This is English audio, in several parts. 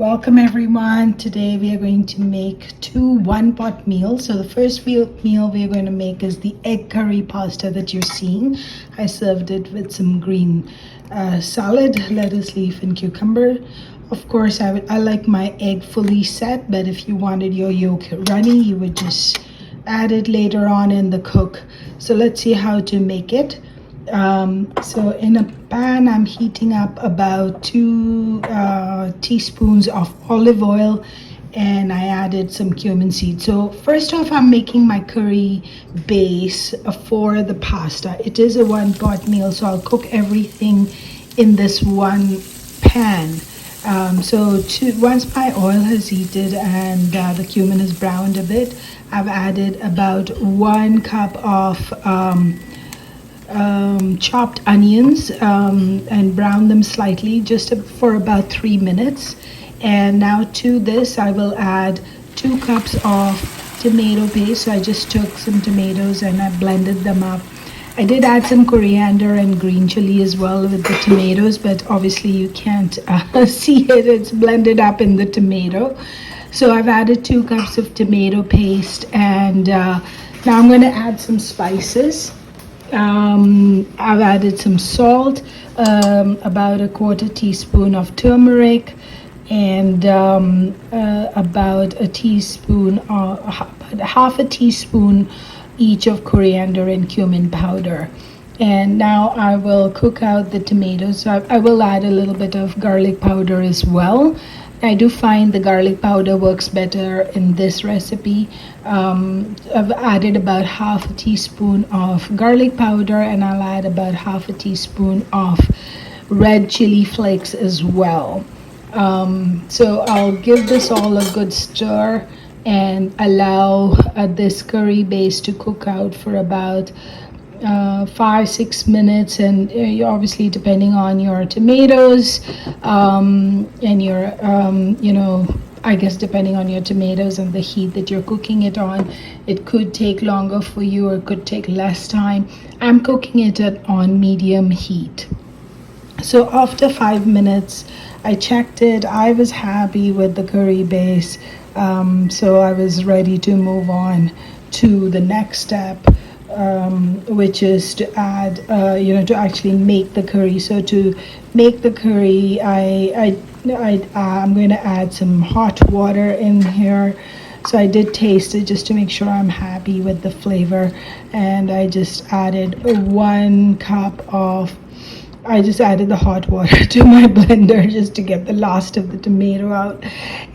Welcome everyone. Today we are going to make two one-pot meals. So the first meal we are going to make is the egg curry pasta that you're seeing. I served it with some green salad, lettuce leaf and cucumber. Of course, I like my egg fully set, but if you wanted your yolk runny, you would just add it later on in the cook. So let's see how to make it. So in a pan, I'm heating up about 2 teaspoons of olive oil, and I added some cumin seeds. So first off, I'm making my curry base for the pasta. It is a one-pot meal, so I'll cook everything in this one pan. Once my oil has heated and the cumin is browned a bit, I've added about 1 cup of chopped onions and brown them slightly just for about 3 minutes. And now to this I will add 2 cups of tomato paste. So I just took some tomatoes and I blended them up. I did add some coriander and green chili as well with the tomatoes, but obviously you can't see it, it's blended up in the tomato. So I've added 2 cups of tomato paste, and now I'm going to add some spices. I've added some salt, about 1/4 teaspoon of turmeric, and about a teaspoon, half a teaspoon each of coriander and cumin powder. And now I will cook out the tomatoes. So I will add a little bit of garlic powder as well. I do find the garlic powder works better in this recipe. I've added about half a teaspoon of garlic powder, and I'll add about half a teaspoon of red chili flakes as well. So I'll give this all a good stir and allow this curry base to cook out for about 5-6 minutes, and obviously depending on your tomatoes and your I guess depending on your tomatoes and the heat that you're cooking it on, it could take longer for you or it could take less time. I'm cooking it on medium heat. So after 5 minutes I checked it. I was happy with the curry base, so I was ready to move on to the next step, which is to add, to actually make the curry. So to make the curry, I'm going to add some hot water in here. So I did taste it just to make sure I'm happy with the flavor, and I just added 1 cup of, I just added the hot water to my blender just to get the last of the tomato out,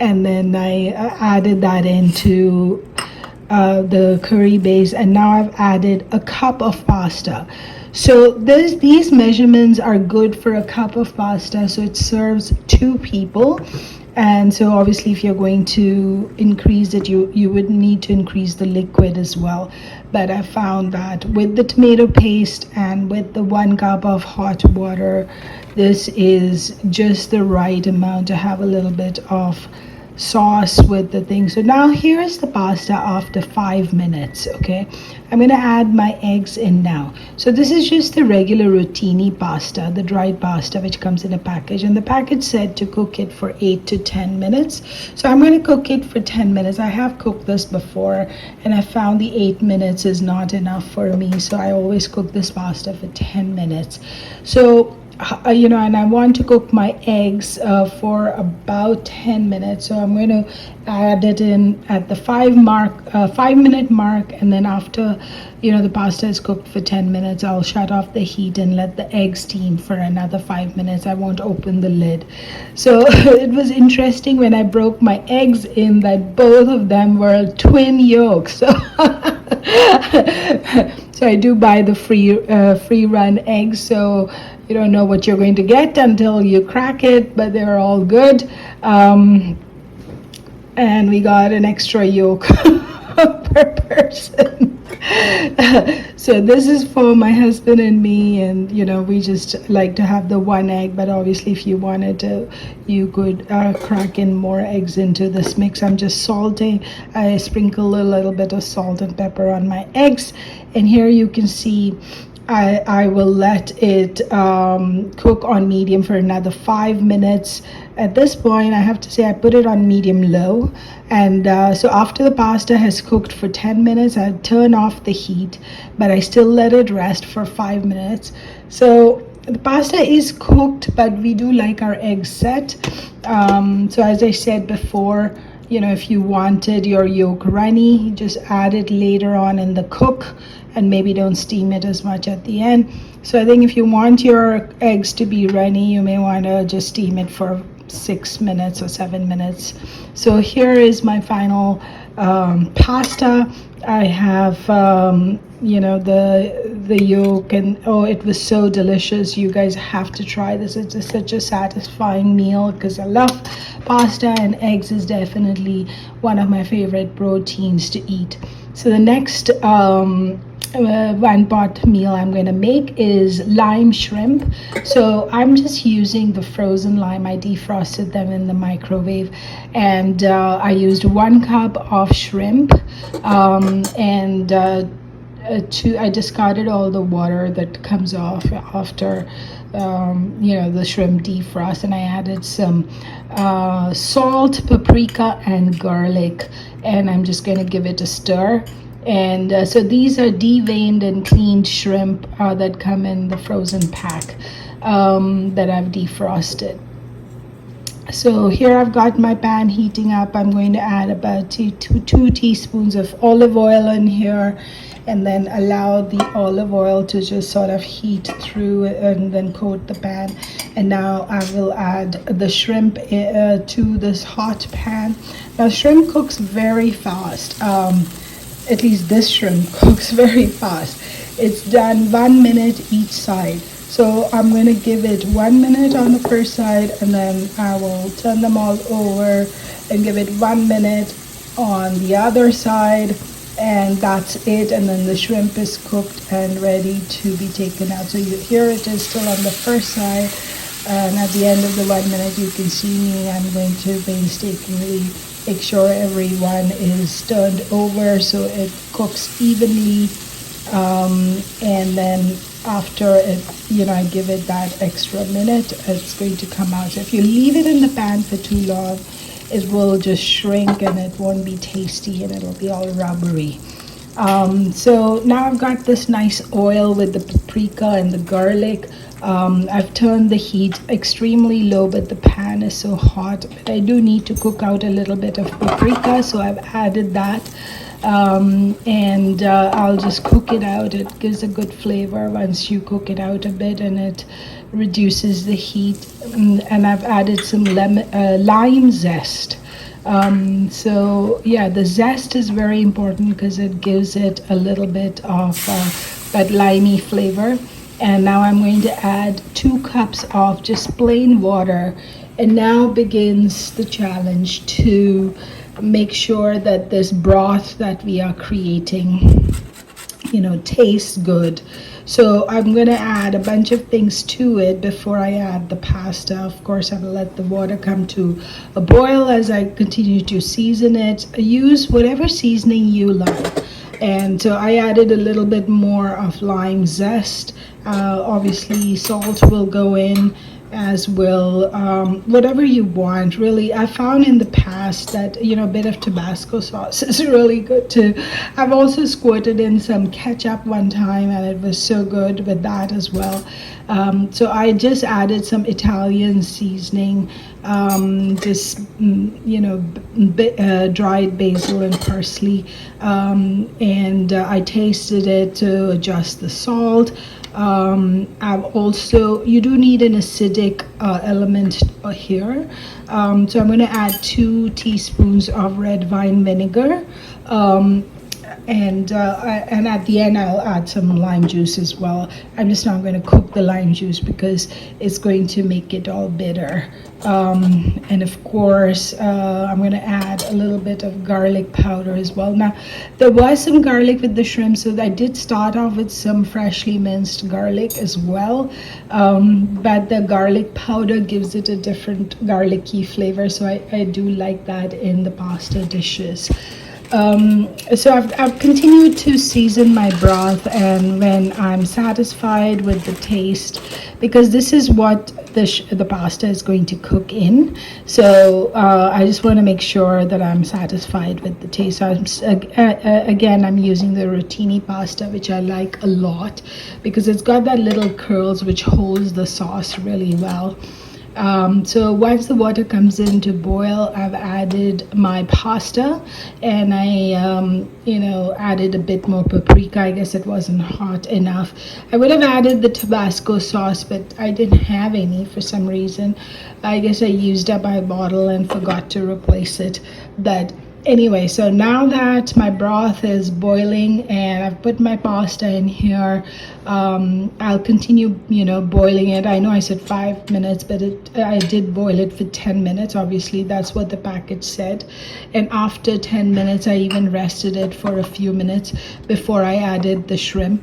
and then I added that into the curry base, and now I've added a cup of pasta. So these measurements are good for a cup of pasta, so it serves 2 people. And so obviously if you're going to increase it, you would need to increase the liquid as well. But I found that with the tomato paste and with the 1 cup of hot water, this is just the right amount to have a little bit of sauce with the thing. So now here is the pasta after 5 minutes. Okay, I'm going to add my eggs in now. So this is just the regular rotini pasta, the dried pasta which comes in a package, and the package said to cook it for 8 to 10 minutes. So I'm going to cook it for 10 minutes. I have cooked this before and I found the 8 minutes is not enough for me, so I always cook this pasta for 10 minutes. So and I want to cook my eggs for about 10 minutes. So I'm going to add it in at the 5-minute mark, and then after the pasta is cooked for 10 minutes, I'll shut off the heat and let the eggs steam for another 5 minutes. I won't open the lid. So it was interesting when I broke my eggs in that both of them were twin yolks. So so I do buy the free run eggs, so you don't know what you're going to get until you crack it, but they're all good. And we got an extra yolk per person. So this is for my husband and me, and we just like to have the 1 egg, but obviously if you wanted to, you could crack in more eggs into this mix. I'm just salting. I sprinkle a little bit of salt and pepper on my eggs, and here you can see I will let it cook on medium for another 5 minutes. At this point, I have to say I put it on medium low. And so after the pasta has cooked for 10 minutes, I turn off the heat, but I still let it rest for 5 minutes. So the pasta is cooked, but we do like our eggs set. So as I said before, if you wanted your yolk runny, just add it later on in the cook, and maybe don't steam it as much at the end. So I think if you want your eggs to be runny, you may want to just steam it for 6 minutes or 7 minutes. So here is my final pasta. I have the yolk, and oh, it was so delicious. You guys have to try this. It's just such a satisfying meal because I love pasta, and eggs is definitely one of my favorite proteins to eat. So the next one pot meal I'm going to make is lime shrimp. So I'm just using the frozen lime. I defrosted them in the microwave, and I used 1 cup of shrimp, and I discarded all the water that comes off after the shrimp defrost, and I added some salt, paprika, and garlic, and I'm just going to give it a stir. And so these are deveined and cleaned shrimp that come in the frozen pack that I've defrosted. So here I've got my pan heating up. I'm going to add about two teaspoons of olive oil in here, and then allow the olive oil to just sort of heat through and then coat the pan. And now I will add the shrimp to this hot pan. Now shrimp cooks very fast. At least this shrimp cooks very fast. It's done 1 minute each side. So I'm going to give it 1 minute on the first side, and then I will turn them all over and give it 1 minute on the other side, and that's it. And then the shrimp is cooked and ready to be taken out. So here it is still on the first side, and at the end of the 1 minute you can see me. I'm going to painstakingly make sure everyone is turned over so it cooks evenly, and then after it, I give it that extra minute, it's going to come out. So if you leave it in the pan for too long, it will just shrink and it won't be tasty, and it'll be all rubbery. So now I've got this nice oil with the paprika and the garlic. I've turned the heat extremely low, but the pan is so hot. But I do need to cook out a little bit of paprika, so I've added that. And I'll just cook it out. It gives a good flavor once you cook it out a bit, and it reduces the heat. And I've added some lime zest. So yeah, the zest is very important because it gives it a little bit of that limey flavor. And now I'm going to add 2 cups of just plain water, and now begins the challenge to make sure that this broth that we are creating tastes good. So I'm going to add a bunch of things to it before I add the pasta. Of course, I will let the water come to a boil as I continue to season it. Use whatever seasoning you like. And so I added a little bit more of lime zest. Obviously salt will go in, as will whatever you want, really. I found in the past that a bit of Tabasco sauce is really good too. I've also squirted in some ketchup one time, and it was so good with that as well. So I just added some Italian seasoning, dried basil and parsley, and I tasted it to adjust the salt. You do need an acidic element here. So I'm going to add 2 teaspoons of red wine vinegar. And at the end I'll add some lime juice as well. I'm just not going to cook the lime juice because it's going to make it all bitter. And of course I'm going to add a little bit of garlic powder as well. Now there was some garlic with the shrimp, so I did start off with some freshly minced garlic as well, but the garlic powder gives it a different garlicky flavor, so I do like that in the pasta dishes. So I've continued to season my broth, and when I'm satisfied with the taste, because this is what the pasta is going to cook in, so I just want to make sure that I'm satisfied with the taste. So again, I'm using the rotini pasta, which I like a lot because it's got that little curls which holds the sauce really well. So once the water comes in to boil, I've added my pasta, and I, added a bit more paprika. I guess it wasn't hot enough. I would have added the Tabasco sauce, but I didn't have any for some reason. I guess I used up my bottle and forgot to replace it. But anyway, so now that my broth is boiling and I've put my pasta in here, I'll continue, boiling it. I know I said 5 minutes, but I did boil it for 10 minutes. Obviously, that's what the package said. And after 10 minutes, I even rested it for a few minutes before I added the shrimp.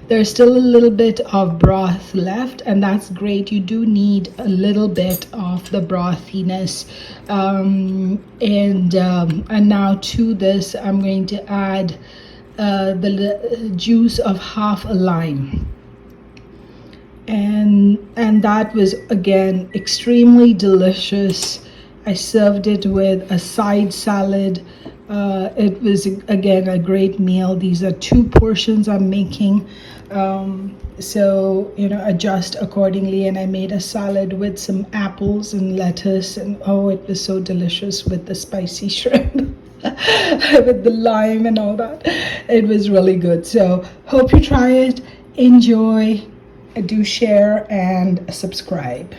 There's still a little bit of broth left, and that's great. You do need a little bit of the brothiness. And now to this, I'm going to add the juice of half a lime, and that was again extremely delicious. I served it with a side salad. It was again a great meal. These are 2 portions I'm making, so adjust accordingly. And I made a salad with some apples and lettuce, and oh, it was so delicious with the spicy shrimp. With the lime and all that, it was really good. So hope you try it, enjoy, do share and subscribe.